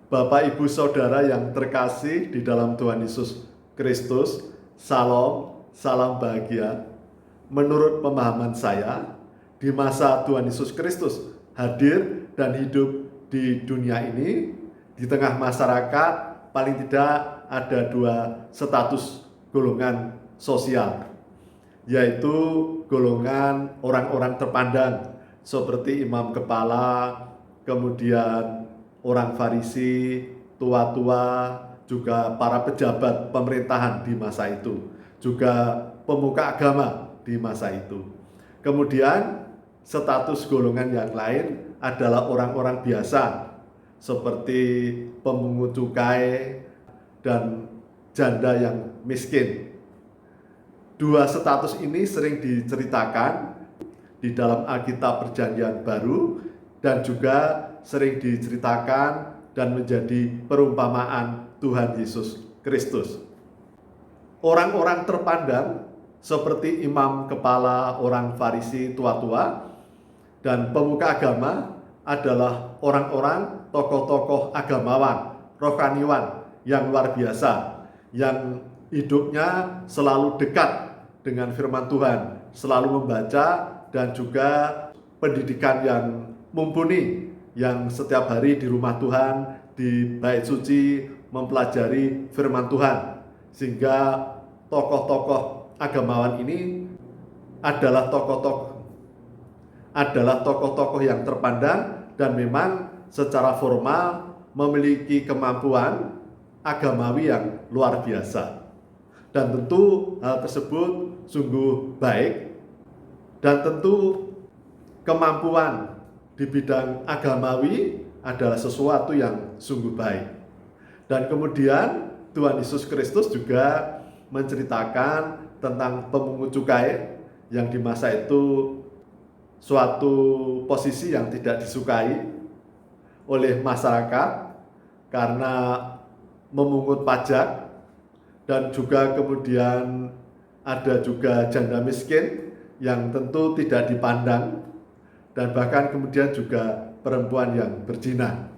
Bapak, Ibu, Saudara yang terkasih di dalam Tuhan Yesus Kristus, Salam, salam bahagia. Menurut pemahaman saya, di masa Tuhan Yesus Kristus hadir dan hidup di dunia ini, di tengah masyarakat paling tidak ada dua status golongan sosial, yaitu golongan orang-orang terpandang seperti imam kepala, kemudian orang Farisi, tua-tua, juga para pejabat pemerintahan di masa itu, juga pemuka agama di masa itu. Kemudian status golongan yang lain adalah orang-orang biasa seperti pemungut cukai dan janda yang miskin. Dua status ini sering diceritakan di dalam Alkitab Perjanjian Baru dan juga sering diceritakan dan menjadi perumpamaan Tuhan Yesus Kristus. Orang-orang terpandang seperti imam kepala, orang Farisi, tua-tua, dan pemuka agama adalah orang-orang tokoh-tokoh agamawan, rohaniwan yang luar biasa, yang hidupnya selalu dekat dengan firman Tuhan, selalu membaca, dan juga pendidikan yang mumpuni, yang setiap hari di rumah Tuhan, di bait suci, mempelajari firman Tuhan. Sehingga tokoh-tokoh agamawan ini adalah tokoh-tokoh yang terpandang dan memang secara formal memiliki kemampuan agamawi yang luar biasa. Dan tentu hal tersebut sungguh baik, dan tentu kemampuan di bidang agamawi adalah sesuatu yang sungguh baik. Dan kemudian Tuhan Yesus Kristus juga menceritakan tentang pemungut cukai yang di masa itu suatu posisi yang tidak disukai oleh masyarakat karena memungut pajak, dan juga kemudian ada juga janda miskin yang tentu tidak dipandang, dan bahkan kemudian juga perempuan yang berzina.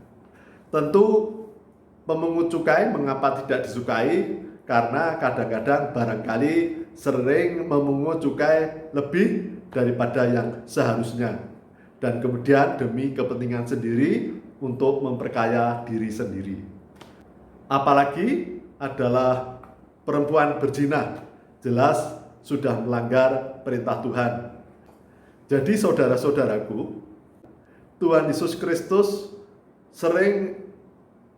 Tentu pemungut cukai mengapa tidak disukai? Karena kadang-kadang barangkali sering memungut cukai lebih daripada yang seharusnya, dan kemudian demi kepentingan sendiri untuk memperkaya diri sendiri. Apalagi adalah perempuan berzina, jelas sudah melanggar perintah Tuhan. Jadi saudara-saudaraku, Tuhan Yesus Kristus sering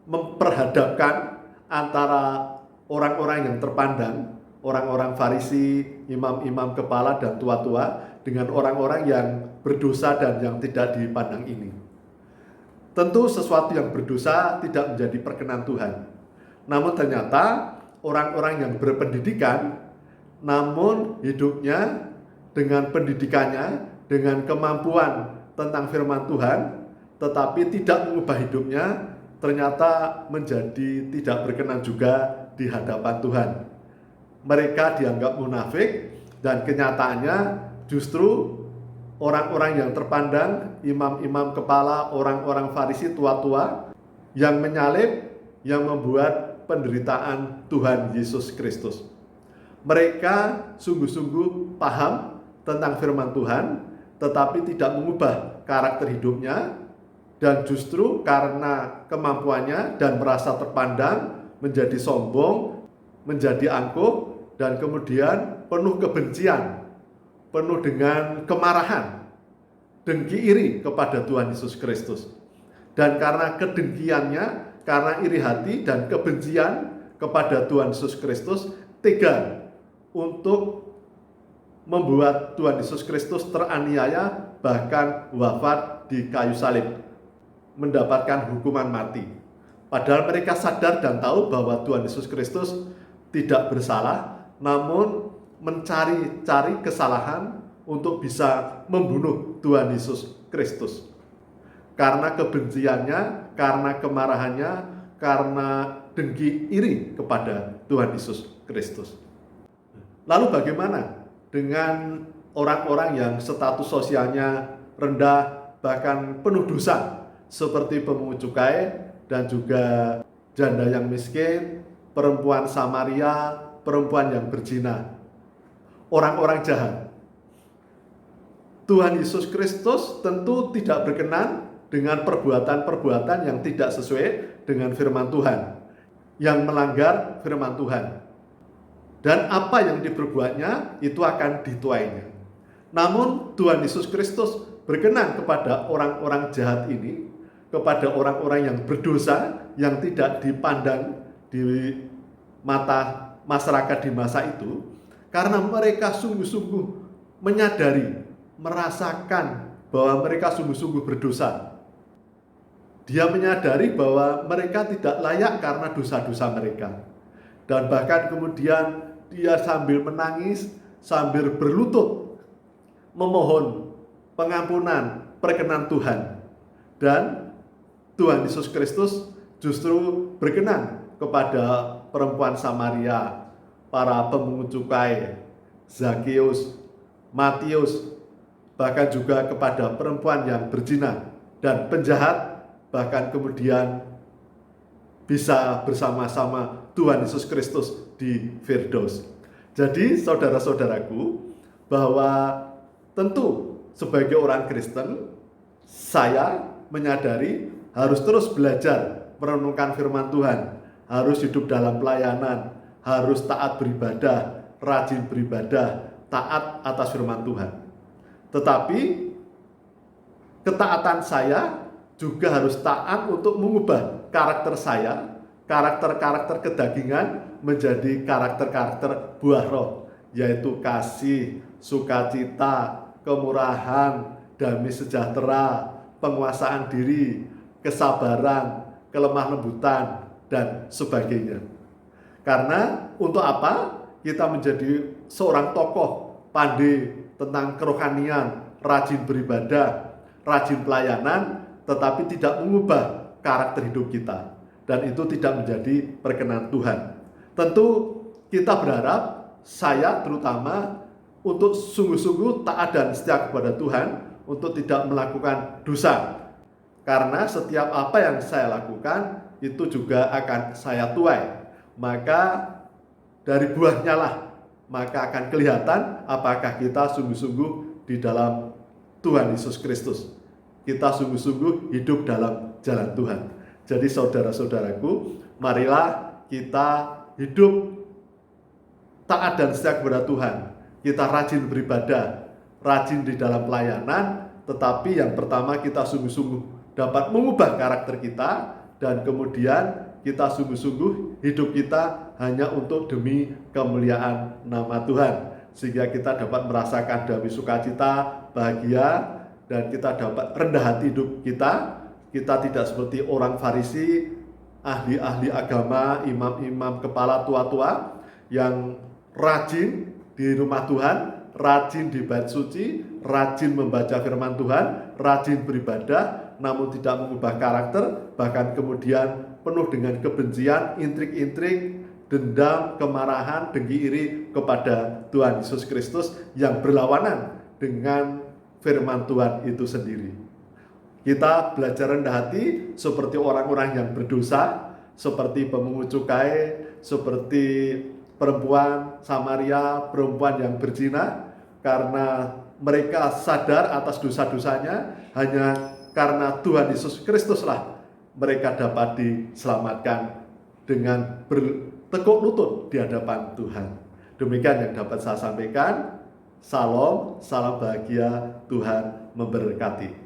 memperhadapkan antara orang-orang yang terpandang, orang-orang Farisi, imam-imam kepala dan tua-tua, dengan orang-orang yang berdosa dan yang tidak dipandang ini. Tentu sesuatu yang berdosa tidak menjadi perkenan Tuhan. Namun ternyata orang-orang yang berpendidikan, namun hidupnya dengan pendidikannya, dengan kemampuan tentang firman Tuhan, tetapi tidak mengubah hidupnya, ternyata menjadi tidak berkenan juga di hadapan Tuhan. Mereka dianggap munafik, dan kenyataannya justru orang-orang yang terpandang, imam-imam kepala, orang-orang Farisi tua-tua yang menyalib, yang membuat penderitaan Tuhan Yesus Kristus. Mereka sungguh-sungguh paham tentang firman Tuhan, tetapi tidak mengubah karakter hidupnya, dan justru karena kemampuannya dan merasa terpandang, menjadi sombong, menjadi angkuh, dan kemudian penuh kebencian, penuh dengan kemarahan, dengki iri kepada Tuhan Yesus Kristus. Dan karena kedengkiannya, karena iri hati dan kebencian kepada Tuhan Yesus Kristus, tega untuk membuat Tuhan Yesus Kristus teraniaya, bahkan wafat di kayu salib, mendapatkan hukuman mati. Padahal mereka sadar dan tahu bahwa Tuhan Yesus Kristus tidak bersalah, namun mencari-cari kesalahan untuk bisa membunuh Tuhan Yesus Kristus. Karena kebenciannya, karena kemarahannya, karena dengki iri kepada Tuhan Yesus Kristus. Lalu bagaimana dengan orang-orang yang status sosialnya rendah, bahkan penuh dosa, seperti pemungut cukai dan juga janda yang miskin, perempuan Samaria, perempuan yang berzina, orang-orang jahat. Tuhan Yesus Kristus tentu tidak berkenan dengan perbuatan-perbuatan yang tidak sesuai dengan firman Tuhan, yang melanggar firman Tuhan. Dan apa yang diperbuatnya itu akan dituainya. Namun Tuhan Yesus Kristus berkenan kepada orang-orang jahat ini, kepada orang-orang yang berdosa, yang tidak dipandang di mata masyarakat di masa itu, karena mereka sungguh-sungguh menyadari, merasakan bahwa mereka sungguh-sungguh berdosa. Dia menyadari bahwa mereka tidak layak karena dosa-dosa mereka. Dan bahkan kemudian dia sambil menangis, sambil berlutut, memohon pengampunan, perkenan Tuhan. Dan Tuhan Yesus Kristus justru berkenan kepada perempuan Samaria, para pemungut cukai, Zakeus, Matius, bahkan juga kepada perempuan yang berzina dan penjahat, bahkan kemudian bisa bersama-sama Tuhan Yesus Kristus di Firdaus. Jadi saudara-saudaraku, bahwa tentu sebagai orang Kristen, saya menyadari harus terus belajar merenungkan firman Tuhan, harus hidup dalam pelayanan, harus taat beribadah, rajin beribadah, taat atas firman Tuhan. Tetapi ketaatan saya juga harus taat untuk mengubah karakter saya, karakter-karakter kedagingan menjadi karakter-karakter buah roh, yaitu kasih, sukacita, kemurahan, damai sejahtera, penguasaan diri, kesabaran, kelemah lembutan, dan sebagainya. Karena untuk apa kita menjadi seorang tokoh pandai tentang kerohanian, rajin beribadah, rajin pelayanan, tetapi tidak mengubah karakter hidup kita, dan itu tidak menjadi perkenan Tuhan. Tentu kita berharap, saya terutama, untuk sungguh-sungguh taat dan setia kepada Tuhan, untuk tidak melakukan dosa. Karena setiap apa yang saya lakukan itu juga akan saya tuai. Maka dari buahnya lah, maka akan kelihatan apakah kita sungguh-sungguh di dalam Tuhan Yesus Kristus. Kita sungguh-sungguh hidup dalam jalan Tuhan. Jadi saudara-saudaraku, marilah kita hidup taat dan setia kepada Tuhan. Kita rajin beribadah, rajin di dalam pelayanan, tetapi yang pertama kita sungguh-sungguh dapat mengubah karakter kita, dan kemudian kita sungguh-sungguh hidup kita hanya untuk demi kemuliaan nama Tuhan, sehingga kita dapat merasakan damai sukacita, bahagia, dan kita dapat rendah hati hidup kita. Kita tidak seperti orang Farisi, ahli-ahli agama, imam-imam kepala tua-tua yang rajin di rumah Tuhan, rajin di bait suci, rajin membaca firman Tuhan, rajin beribadah, namun tidak mengubah karakter, bahkan kemudian penuh dengan kebencian, intrik-intrik, dendam, kemarahan, dengki iri kepada Tuhan Yesus Kristus yang berlawanan dengan firman Tuhan itu sendiri. Kita belajar rendah hati seperti orang-orang yang berdosa, seperti pemungut cukai, seperti perempuan Samaria, perempuan yang berzina, karena mereka sadar atas dosa-dosanya, hanya karena Tuhan Yesus Kristuslah mereka dapat diselamatkan dengan bertekuk lutut di hadapan Tuhan. Demikian yang dapat saya sampaikan. Salam, salam bahagia, Tuhan memberkati.